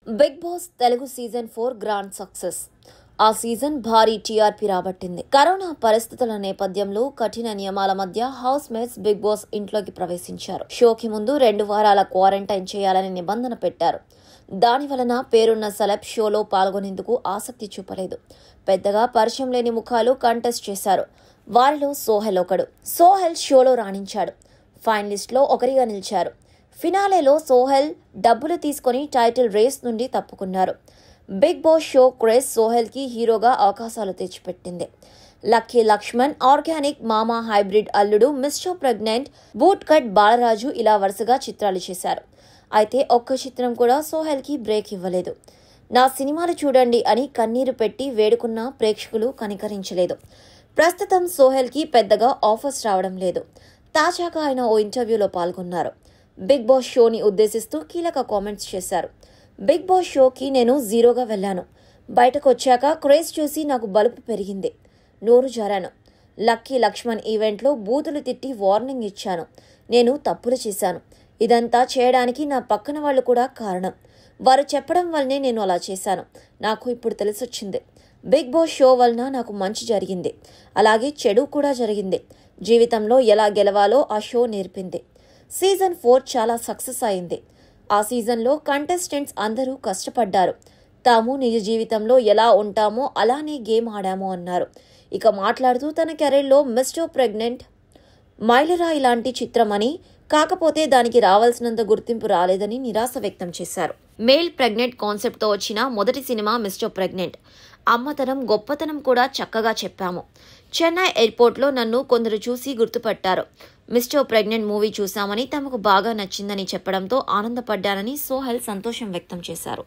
Big boss Telugu season 4 grand success. ఆ season భారీ TRP రాబట్టింది. కరోనా పరిస్థితుల నేపథ్యంలో కఠిన నియమాల మధ్య హౌస్ మేట్స్ బిగ్ బాస్ ఇంట్లోకి ప్రవేశించారు. షోకి ముందు 2 వారాల క్వారంటైన్ చేయాలని నిబంధన పెట్టారు. దాని వలన పేరున్న సెలబ్ షోలో పాల్గొనేందుకు ఆసక్తి చూపలేదు. పెద్దగా పరిచయం లేని ముఖాలు కంటెస్ట్ చేశారు. వారిలో సోహెల్ ఒకడు. సోహెల్ షోలో రాణించాడు. ఫైనలిస్ట్లో ఒకరిగా నిలిచారు. ఫినాలేలో సోహెల్ డబ్బులు తీసుకుని టైటిల్ రేస్ నుండి తప్పుకున్నారు. బిగ్ బాస్ షో క్రేజ్ సోహెల్కి హీరోగా అవకాశాలు తెచ్చిపెట్టింది. లక్కీ లక్ష్మణ్, ఆర్గానిక్, మామా హైబ్రిడ్ అల్లుడు, mister pregnant, boot cut Balaraju ఇలా వరుసగా చిత్రాలు చేశారు. అయితే ఒక్క చిత్రం కూడా సోహెల్కి బ్రేక్ ఇవ్వలేదు. నా సినిమాలు చూడండి అని కన్నీరు పెట్టి వేడుకున్న ప్రేక్షకులు కనికరించలేదు. ప్రస్తుతం సోహెల్కి పెద్దగా ఆఫర్స్ రావడం లేదు. తాజాగా ఆయన ఓ ఇంటర్వ్యూలో పాల్గొన్నారు. బిగ్ బాస్ షోని ఉద్దేశిస్తూ కీలక కామెంట్స్ చేశారు. బిగ్ బాస్ షోకి నేను జీరోగా వెళ్ళాను. బయటకు వచ్చాక క్రేజ్ చూసి నాకు బలుపు పెరిగింది. నోరు జారాను. లక్కీ లక్ష్మణ్ ఈవెంట్లో బూతులు తిట్టి వార్నింగ్ ఇచ్చాను. నేను తప్పులు చేశాను. ఇదంతా చేయడానికి నా పక్కన వాళ్ళు కూడా కారణం. వారు చెప్పడం వల్లనే నేను అలా చేశాను. నాకు ఇప్పుడు తెలిసొచ్చింది. బిగ్ బాస్ షో వలన నాకు మంచి జరిగింది, అలాగే చెడు కూడా జరిగింది. జీవితంలో ఎలా గెలవాలో ఆ షో నేర్పింది. సీజన్ 4 చాలా సక్సెస్ అయింది. ఆ సీజన్లో కంటెస్టెంట్స్ అందరూ కష్టపడ్డారు. తాము నిజ జీవితంలో ఎలా ఉంటామో అలానే గేమ్ ఆడాము అన్నారు. ఇక మాట్లాడుతూ తన కెరీర్లో మిస్టర్ ప్రెగ్నెంట్, మైలురాయి లాంటి చిత్రమని, కాకపోతే దానికి రావాల్సినంత గుర్తింపు రాలేదని నిరాశ వ్యక్తం చేశారు. మేల్ ప్రెగ్నెంట్ కాన్సెప్ట్తో వచ్చిన మొదటి సినిమా మిస్టర్ ప్రెగ్నెంట్. అమ్మతనం, గొప్పతనం కూడా చక్కగా చెప్పాము. చెన్నై ఎయిర్పోర్ట్లో నన్ను కొందరు చూసి గుర్తుపట్టారు. మిస్టర్ ప్రెగ్నెంట్ మూవీ చూశామని, తమకు బాగా నచ్చిందని చెప్పడంతో ఆనందపడ్డానని సోహెల్ సంతోషం వ్యక్తం చేశారు.